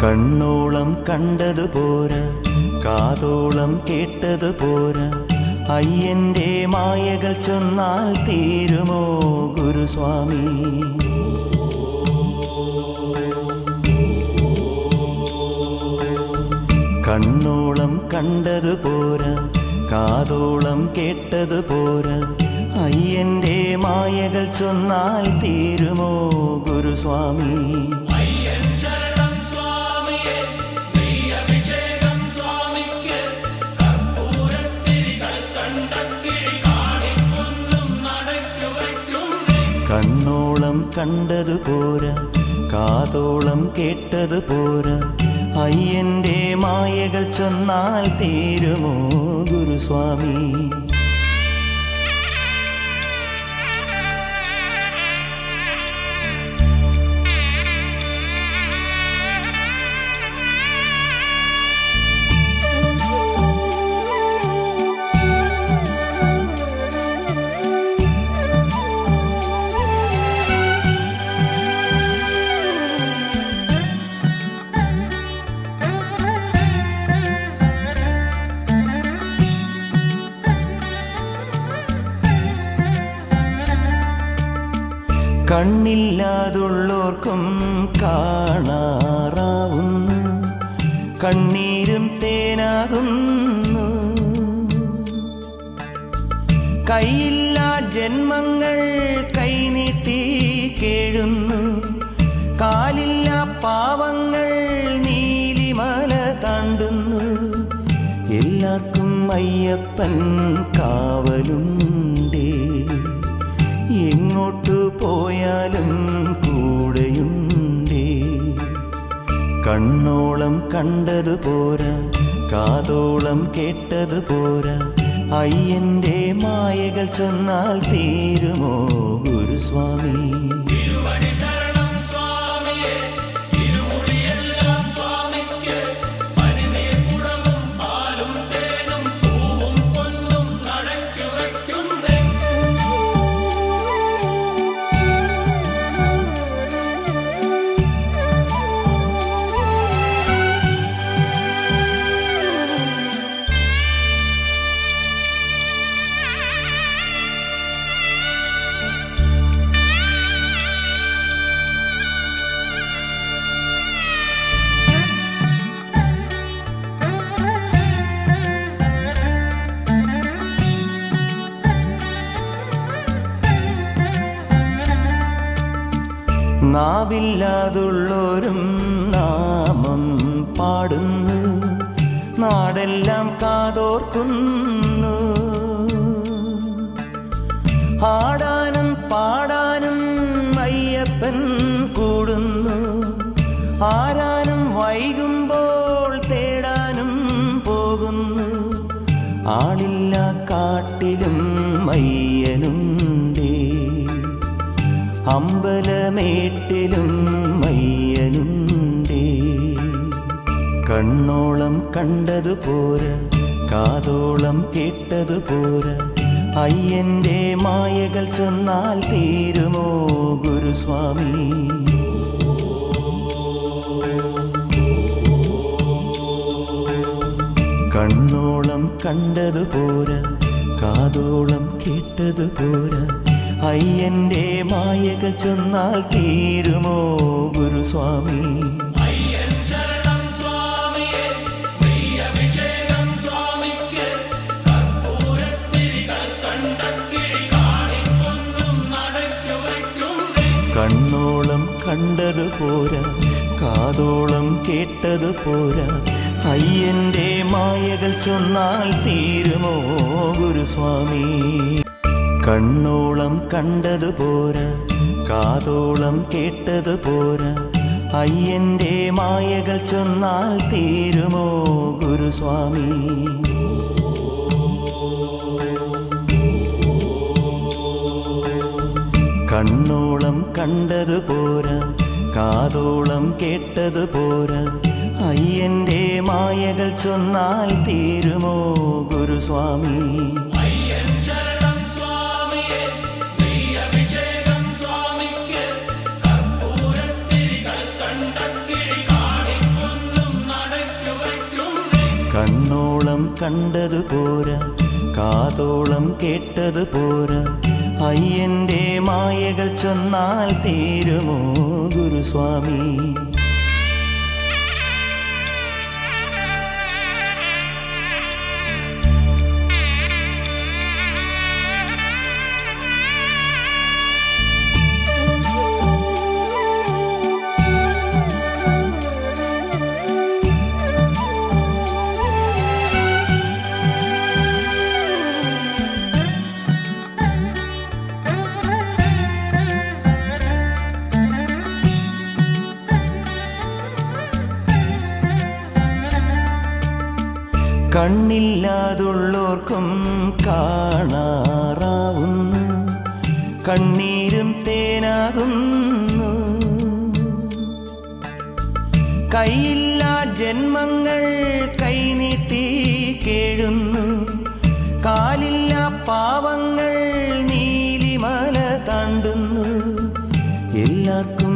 കണ്ണോളം കണ്ടതു പോരാ, കാതോളം കേട്ടതു പോരാ, അയ്യന്റെ മായകൾ ചൊന്നാൽ തീരുമോ ഗുരുസ്വാമി? കണ്ണോളം കണ്ടതു പോരാ, കാതോളം കേട്ടതു പോരാ, അയ്യന്റെ മായകൾ ചൊന്നാൽ തീരുമോ ഗുരുസ്വാമി? കണ്ണോളം കണ്ടതു പോരാ, കാതോളം കേട്ടതു പോരാ, അയ്യന്റെ മായകൾ ചൊന്നാൽ തീരുമോ ഗുരുസ്വാമി? കണ്ണില്ലാതുള്ളോർക്കും കാണാറാവുന്നു, കണ്ണീരും തേനാകുന്നു. കൈയില്ലാ ജന്മങ്ങൾ കൈനീട്ടി കേഴുന്നു, കാലില്ലാ പാവങ്ങൾ നീലിമല താണ്ടുന്നു. എല്ലാവർക്കും അയ്യപ്പൻ കാവലുണ്ടേ, എങ്ങോട്ടു പോയാലും കൂടെയുണ്ടേ. കണ്ണോളം കണ്ടതു പോരാ, കാതോളം കേട്ടതു പോരാ, അയ്യന്റെ മായകൾ ചൊന്നാൽ തീരുമോ ഗുരുസ്വാമി? നാവില്ലാതുള്ളോരും നാമം പാടുന്നു, നാടെല്ലാം കാതോർക്കുന്നു. ആടാനും പാടാനും അയ്യപ്പൻ കൂടുന്നു, ആരാനും വൈകുമ്പോൾ തേടാനും പോകുന്നു. ആളില്ല കാട്ടിലും അയ്യനുണ്ടേ, അമ്പലമേട്ടിലും അയ്യനുണ്ടേ. കണ്ണോളം കണ്ടതു പോരാ, കാതോളം കേട്ടതു പോരാ, അയ്യന്റെ മായകൾ ചൊന്നാൽ തീരുമോ ഗുരുസ്വാമി? കണ്ണോളം കണ്ടതു പോരാ, കാതോളം കേട്ടതു പോരാ, അയ്യന്റെ മായകൾ ചൊന്നാൽ തീരുമോ ഗുരുസ്വാമി? കണ്ണോളം കണ്ടതു പോരാ, കാതോളം കേട്ടതു പോരാ, അയ്യന്റെ മായകൾ ചൊന്നാൽ തീരുമോ ഗുരുസ്വാമി? കണ്ണോളം കണ്ടതു പോരാ, കാതോളം കേട്ടതു പോരാ, അയ്യന്റെ മായകൾ ചൊന്നാൽ തീരുമോ ഗുരുസ്വാമി? കണ്ണോളം കണ്ടതു പോരാ, കാതോളം കേട്ടതു പോരാ, അയ്യന്റെ മായകൾ ചൊന്നാൽ തീരുമോ ഗുരുസ്വാമി? കണ്ണോളം കണ്ടതു പോരാ, കാതോളം കേട്ടതു പോരാ, അയ്യന്റെ മായകൾ ചൊന്നാൽ തീരുമോ ഗുരുസ്വാമി? കണ്ണില്ലാതുള്ളോർക്കും കാണാറാവുന്നു, കണ്ണീരും തേനാകുന്നു. കൈയില്ലാ ജന്മങ്ങൾ കൈനീട്ടി കേഴുന്നു, കാലില്ലാ പാവങ്ങൾ നീലിമല താണ്ടുന്നു. എല്ലാവർക്കും